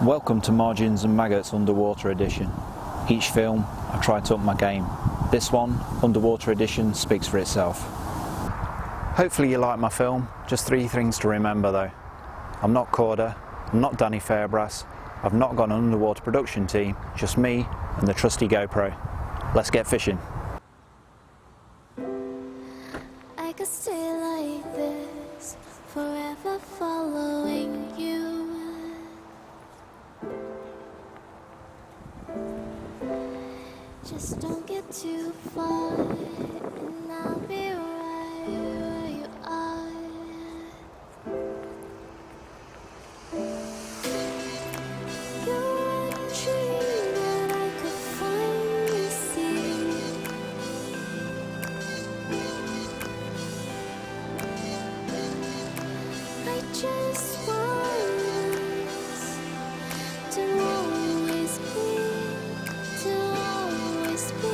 Welcome to Margins and Maggots Underwater Edition. Each film, I try to up my game. This one, Underwater Edition, speaks for itself. Hopefully you like my film. Just 3 things to remember though. I'm not Corder, I'm not Danny Fairbrass, I've not got an underwater production team, just me and the trusty GoPro. Let's get fishing. I could stay like this, forever following you. Just don't get too far, and I'll be right where you are. You're a dream that I could finally see. I just want us to always be. To always be.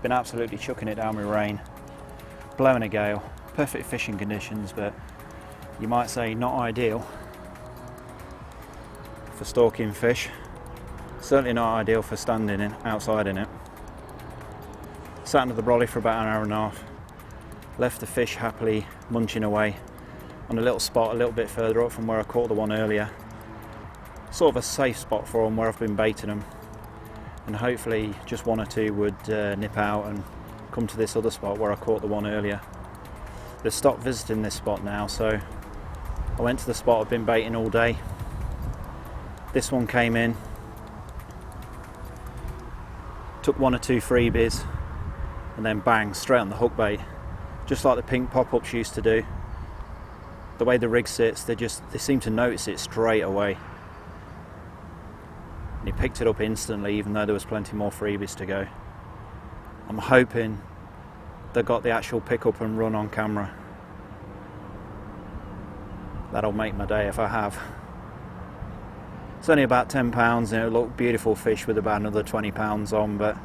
been absolutely chucking it down with rain, blowing a gale, perfect fishing conditions, but you might say not ideal for stalking fish. Certainly not ideal for standing outside in it. Sat under the brolly for about an hour and a half, left the fish happily munching away on a little spot a little bit further up from where I caught the one earlier. Sort of a safe spot for them where I've been baiting them, and hopefully just one or two would nip out and come to this other spot where I caught the one earlier. They've stopped visiting this spot now, so I went to the spot I've been baiting all day. This one came in, took one or two freebies, and then bang, straight on the hook bait, just like the pink pop-ups used to do. The way the rig sits, they seem to notice it straight away. And he picked it up instantly, even though there was plenty more freebies to go. I'm hoping they got the actual pick up and run on camera. That'll make my day if I have. It's only about £10 and it'll look beautiful fish with about another £20 on, but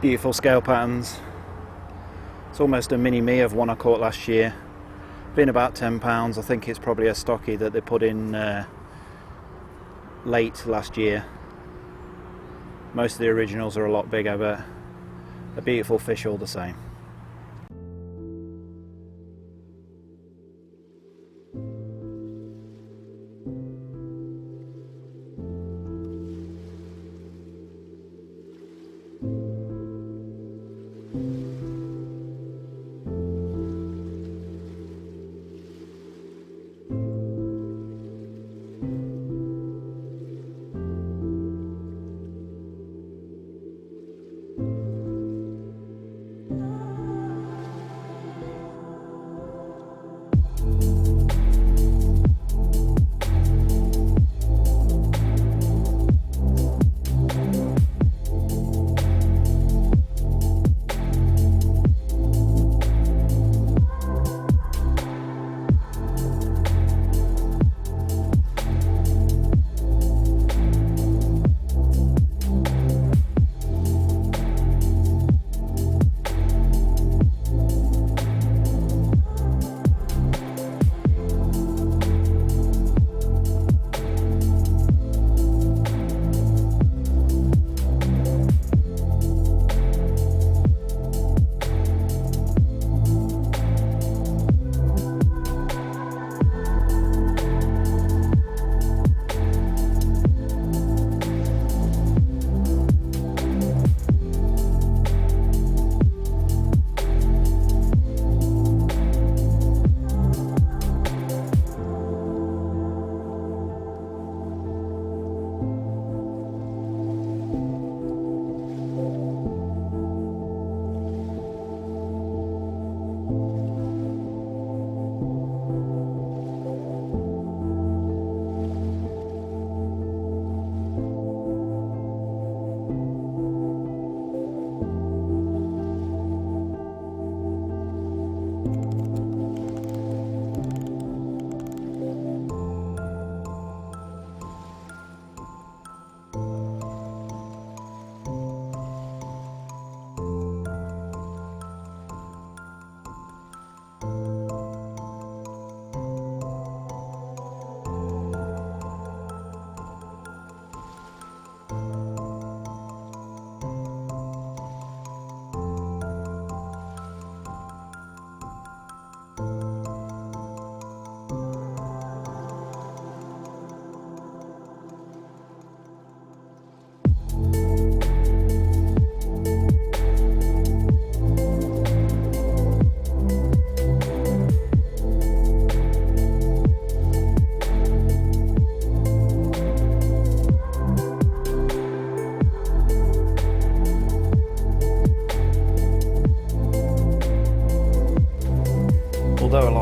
beautiful scale patterns. It's almost a mini me of one I caught last year. Been about £10. I think it's probably a stocky that they put in late last year. Most of the originals are a lot bigger, but a beautiful fish all the same.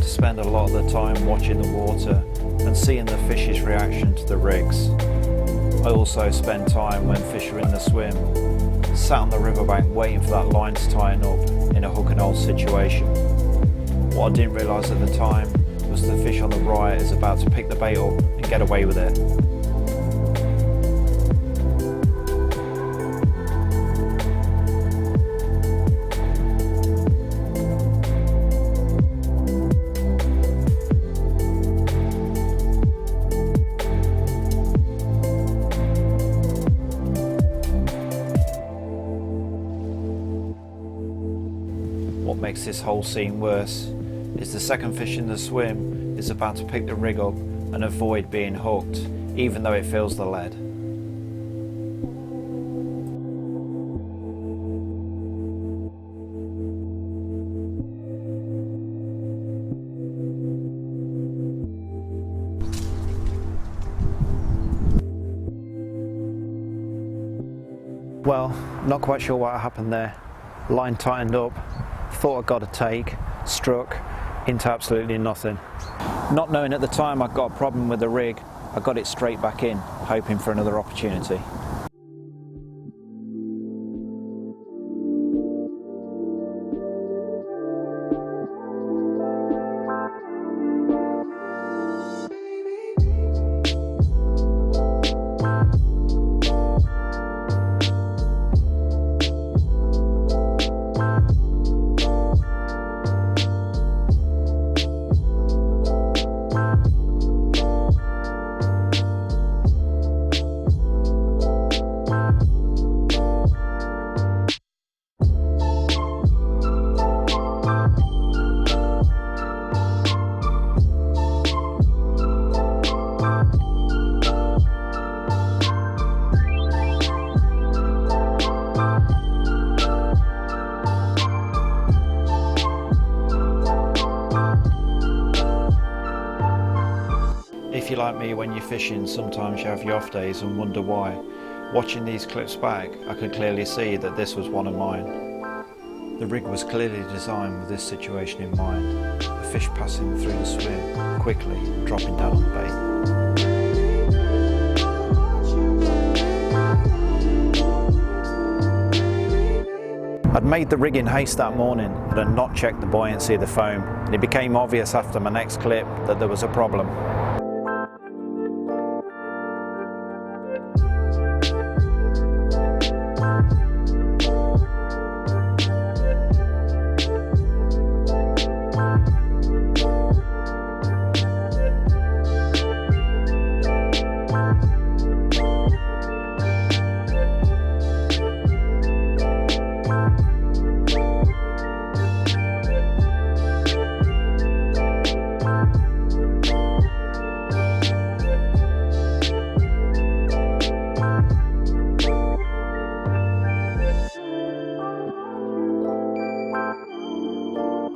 Spend a lot of the time watching the water and seeing the fish's reaction to the rigs. I also spend time when fish are in the swim, sat on the riverbank waiting for that line to tighten up in a hook and hold situation. What I didn't realise at the time was the fish on the right is about to pick the bait up and get away with it. makes this whole scene worse is the second fish in the swim is about to pick the rig up and avoid being hooked, even though it feels the lead. Well, not quite sure what happened there. Line tightened up, thought I got a take, struck into absolutely nothing. Not knowing at the time I'd got a problem with the rig, I got it straight back in, hoping for another opportunity. If you're like me, when you're fishing, sometimes you have your off days and wonder why. Watching these clips back, I could clearly see that this was one of mine. The rig was clearly designed with this situation in mind. A fish passing through the swim, quickly dropping down on the bait. I'd made the rig in haste that morning and had not checked the buoyancy of the foam, and it became obvious after my next clip that there was a problem.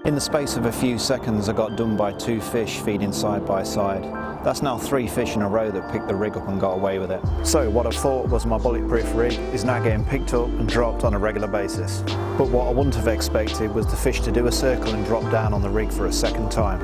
In the space of a few seconds, I got done by 2 fish feeding side by side. That's now 3 fish in a row that picked the rig up and got away with it. So what I thought was my bulletproof rig is now getting picked up and dropped on a regular basis. But what I wouldn't have expected was the fish to do a circle and drop down on the rig for a second time.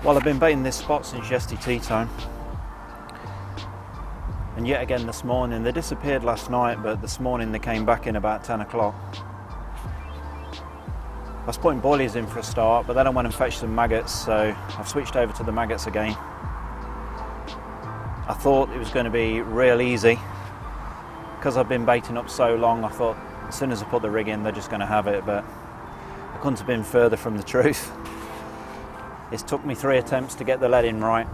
Well, I've been baiting this spot since yesterday tea time, and yet again this morning. They disappeared last night, but this morning they came back in about 10 o'clock. I was putting boilies in for a start, but then I went and fetched some maggots, so I've switched over to the maggots again. I thought it was going to be real easy. Because I've been baiting up so long, I thought as soon as I put the rig in, they're just going to have it, but I couldn't have been further from the truth. It's took me 3 attempts to get the lead in right.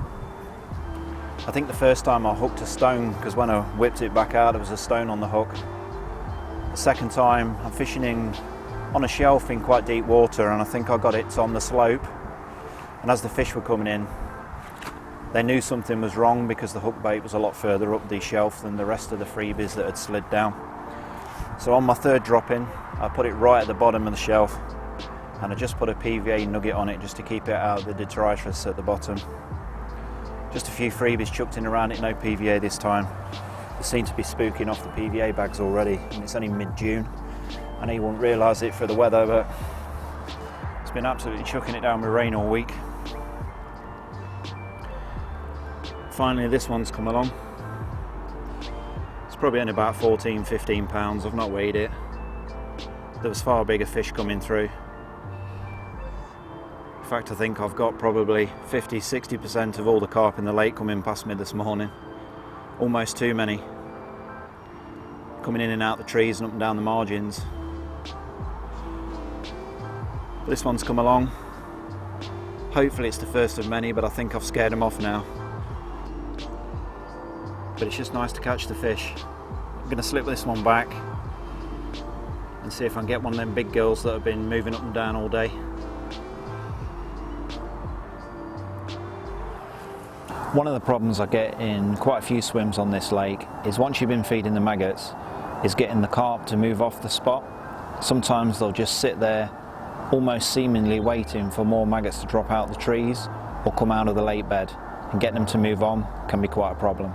I think the first time I hooked a stone, because when I whipped it back out there was a stone on the hook. The second time I'm fishing on a shelf in quite deep water, and I think I got it on the slope, and as the fish were coming in, They knew something was wrong because the hook bait was a lot further up the shelf than the rest of the freebies that had slid down. So on my third drop in, I put it right at the bottom of the shelf, and I just put a PVA nugget on it just to keep it out of the detritus at the bottom. Just a few freebies chucked in around it, no PVA this time. They seem to be spooking off the PVA bags already, and it's only mid-June. I know you wouldn't realise it for the weather, but it's been absolutely chucking it down with rain all week. Finally, this one's come along. It's probably only about 14-15 pounds. I've not weighed it. There was far bigger fish coming through. In fact, I think I've got probably 50-60% of all the carp in the lake coming past me this morning. Almost too many. Coming in and out the trees and up and down the margins. This one's come along. Hopefully it's the first of many, but I think I've scared them off now. But it's just nice to catch the fish. I'm going to slip this one back and see if I can get one of them big girls that have been moving up and down all day. One of the problems I get in quite a few swims on this lake is once you've been feeding the maggots, is getting the carp to move off the spot. Sometimes they'll just sit there almost seemingly waiting for more maggots to drop out the trees or come out of the lake bed, and getting them to move on can be quite a problem.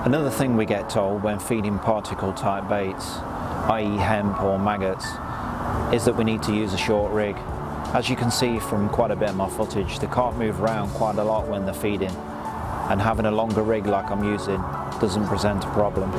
Another thing we get told when feeding particle type baits, i.e. hemp or maggots, is that we need to use a short rig. As you can see from quite a bit of my footage, the carp move around quite a lot when they're feeding, and having a longer rig like I'm using doesn't present a problem.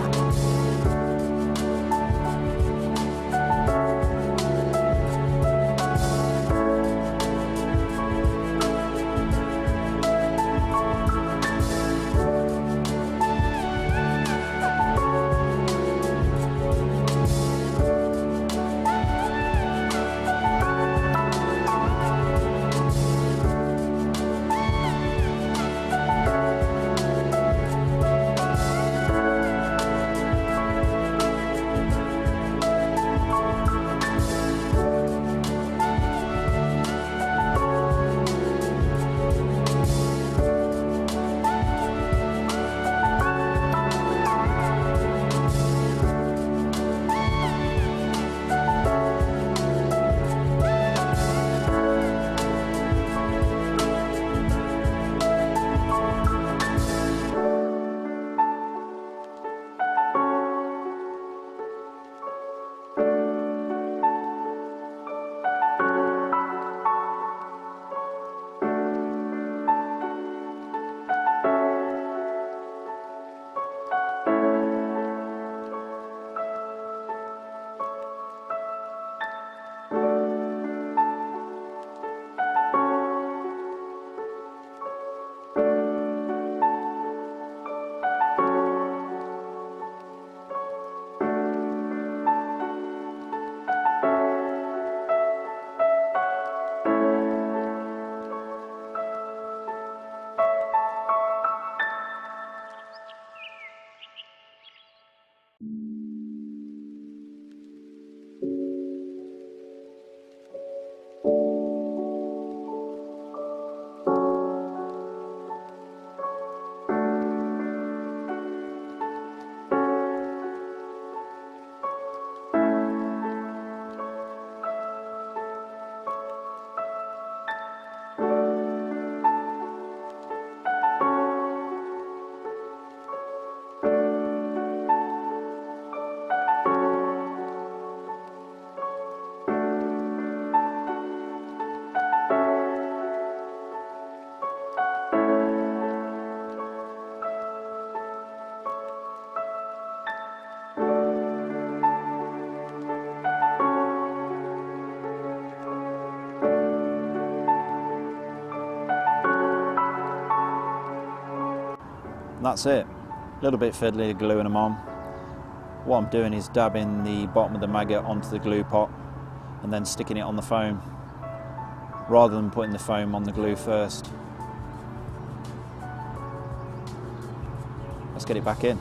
that's it. A little bit fiddly gluing them on. What I'm doing is dabbing the bottom of the maggot onto the glue pot and then sticking it on the foam, rather than putting the foam on the glue first. Let's get it back in.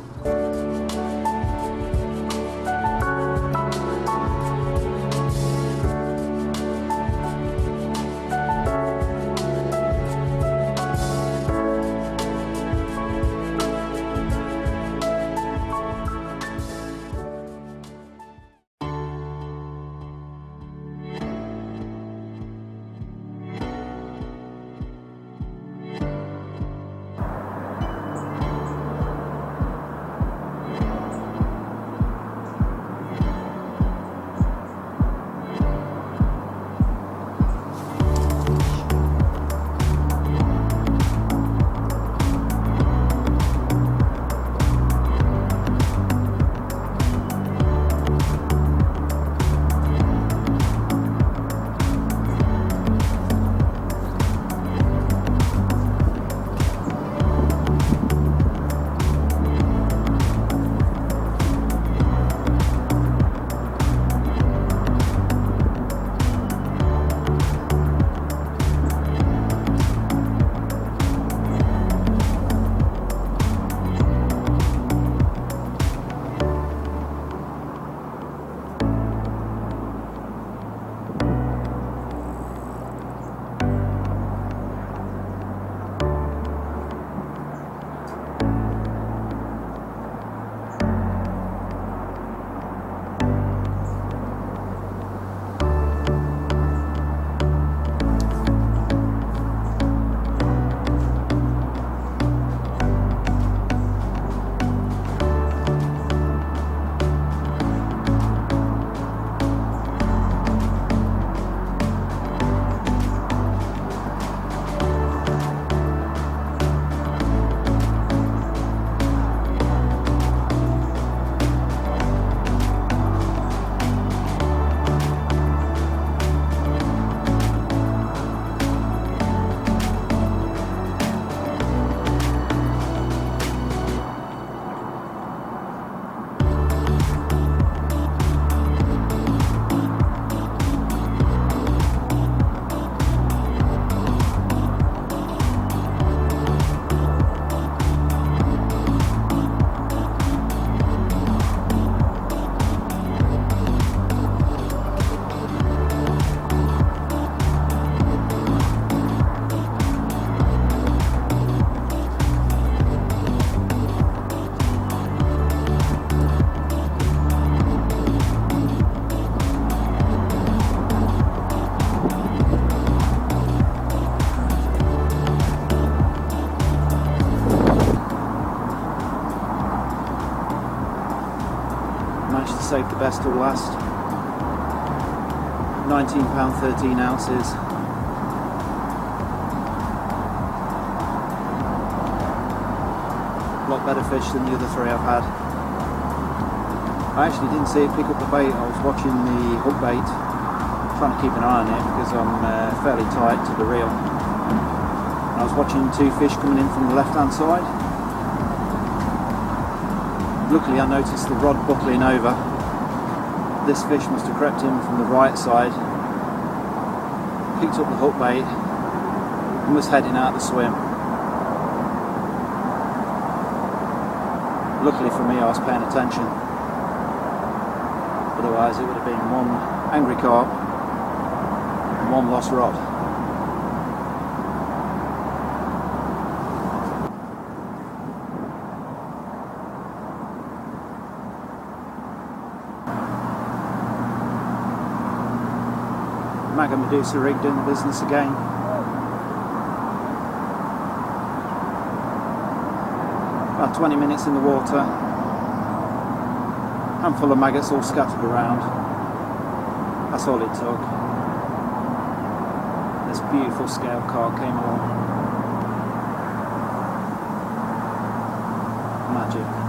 Managed to save the best till last. £19, 13 ounces. A lot better fish than the other three I've had. I actually didn't see it pick up the bait. I was watching the hook bait, trying to keep an eye on it because I'm fairly tight to the reel. And I was watching two fish coming in from the left hand side. Luckily I noticed the rod buckling over. This fish must have crept in from the right side, picked up the hook bait and was heading out the swim. Luckily for me I was paying attention, otherwise it would have been one angry carp and one lost rod. Maggot Medusa rig doing the business again. About 20 minutes in the water. Handful of maggots all scattered around. That's all it took. This beautiful scale carp came along. Magic.